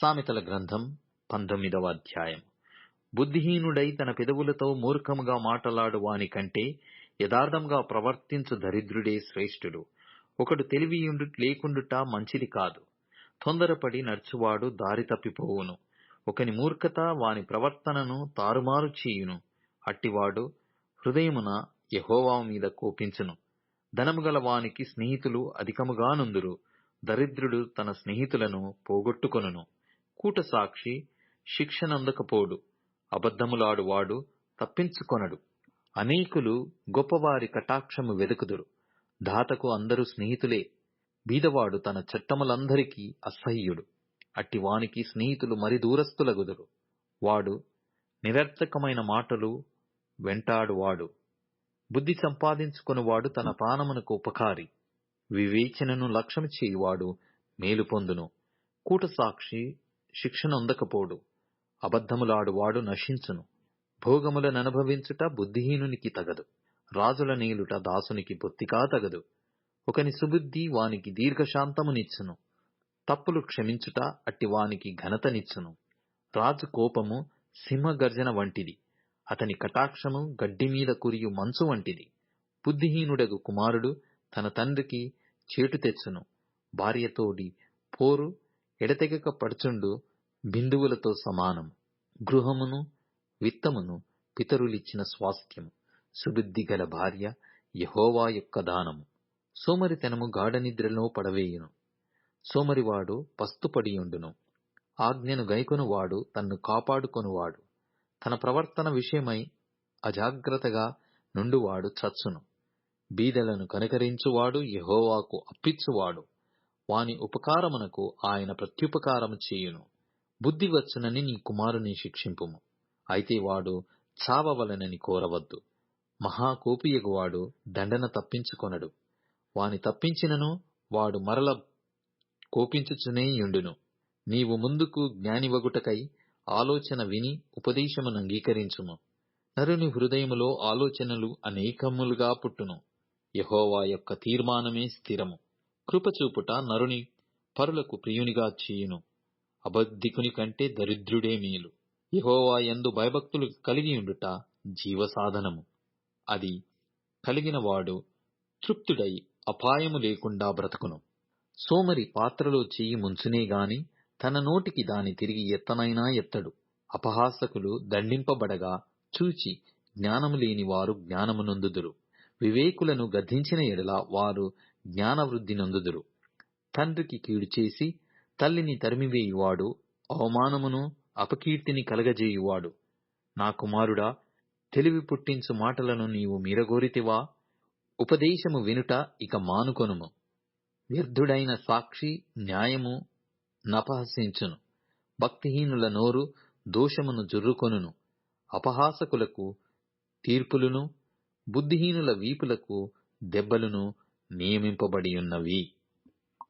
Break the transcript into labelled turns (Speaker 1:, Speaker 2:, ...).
Speaker 1: సామెతల గ్రంథం 19వ అధ్యాయం. బుద్ధిహీనుడై తన పెదవులతో మూర్ఖముగా మాటలాడు వాని కంటే యథార్థంగా ప్రవర్తించు దరిద్రుడే శ్రేష్ఠుడు. ఒకడు తెలివియుండు లేకుండుట మంచిది కాదు. తొందరపడి నడుచువాడు దారి తప్పిపోవును. ఒకని మూర్ఖత వాని ప్రవర్తనను తారుమారు చేయును. అట్టివాడు హృదయమున యెహోవా మీద కోపించును. ధనముగల వానికి స్నేహితులు అధికముగా నుందురు. దరిద్రుడు తన స్నేహితులను పోగొట్టుకొనును. కూటసాక్షి శిక్షనందకపోడు. అబద్ధములాడువాడు తప్పించుకొనడు. అనేకులు గొప్పవారి కటాక్షము వెదుకుదురు. దాతకు అందరూ స్నేహితులే. బీదవాడు తన చట్టములందరికీ అసహ్యుడు. అట్టివానికి స్నేహితులు మరి దూరస్థులగుదురు. వాడు నిరర్థకమైన మాటలు వెంటాడువాడు. బుద్ధి సంపాదించుకొనువాడు తన ప్రాణమునకు ఉపకారి. వివేచనను లక్ష్యము చేయువాడు మేలు పొందును. కూటసాక్షి శిక్షనొందకపోడు. అబద్ధములాడువాడు నశించును. భోగములననుభవించుట బుద్ధిహీనునికి తగదు. రాజుల నేలుట దాసునికి బొత్తిగా తగదు. ఒకని సుబుద్ధి వానికి దీర్ఘశాంతమునిచ్చును. తప్పులు క్షమించుట అట్టివానికి ఘనతనిచ్చును. రాజు కోపము సింహగర్జన వంటిది. అతని కటాక్షము గడ్డిమీద కురియు మంచు వంటిది. బుద్ధిహీనుడగు కుమారుడు తన తండ్రికి చేటు తెచ్చును. భార్యతోడి పోరు ఎడతెగక పడుచుండు బిందువులతో సమానము. గృహమును విత్తమును పితరులిచ్చిన స్వాస్థ్యము. సుబుద్ధి గల భార్య యెహోవా యొక్క దానము. సోమరితనము గాఢనిద్రలో పడవేయును. సోమరివాడు పస్తుపడియుండును. ఆజ్ఞను గైకొనువాడు తన్ను కాపాడుకొనువాడు. తన ప్రవర్తన విషయమై అజాగ్రత్తగా నుండువాడు చచ్చును. బీదలను కనికరించువాడు యెహోవాకు అప్పిచ్చువాడు. వాని ఉపకారమునకు ఆయన ప్రత్యుపకారము చేయును. బుద్ధి వచ్చునని నీ కుమారుని శిక్షింపుము. అయితే వాడు చావవలెనని కోరవద్దు. మహాకోపియగువాడు దండన తప్పించుకొనడు. వాని తప్పించినను వాడు మరల కోపించుచునేయుండును. నీవు ముందుకు జ్ఞానివగుటకై ఆలోచన విని ఉపదేశమును అంగీకరించుము. నరుని హృదయములో ఆలోచనలు అనేకములుగా పుట్టును. యెహోవా యొక్క తీర్మానమే స్థిరము. కృపచూపుట నరుని పరులకు ప్రియునిగా చేయును. అబద్ధికుని కంటే దరిద్రుడే మేలు. యెహోవా యందు భయభక్తులు కలిగియుండుట జీవసాధనము. అది కలిగిన వాడు తృప్తుడై అపాయము లేకుండా బ్రతుకును. సోమరి పాత్రలో చెయ్యి ముంచునే గాని తన నోటికి దాని తిరిగి ఎత్తనైనా ఎత్తడు. అపహాసకులు దండింపబడగా చూచి జ్ఞానము లేని వారు జ్ఞానము నొందుదురు. వివేకులను గద్దించిన ఎడల వారు జ్ఞానవృద్ధి నొందుదురు. తండ్రికి కీడు చేసి తల్లిని తరిమివేయువాడు అవమానమును అపకీర్తిని కలగజేయువాడు. నా కుమారుడా, తెలివి పుట్టించు మాటలను నీవు మీరగోరితివా? ఉపదేశము వినుట ఇక మానుకొనుము. వ్యర్థుడైన సాక్షి న్యాయము నపహసించును. భక్తిహీనుల నోరు దోషమును జుర్రుకొనును. అపహాసకులకు తీర్పులును బుద్ధిహీనుల వీపులకు దెబ్బలును నియమింపబడియున్నవి.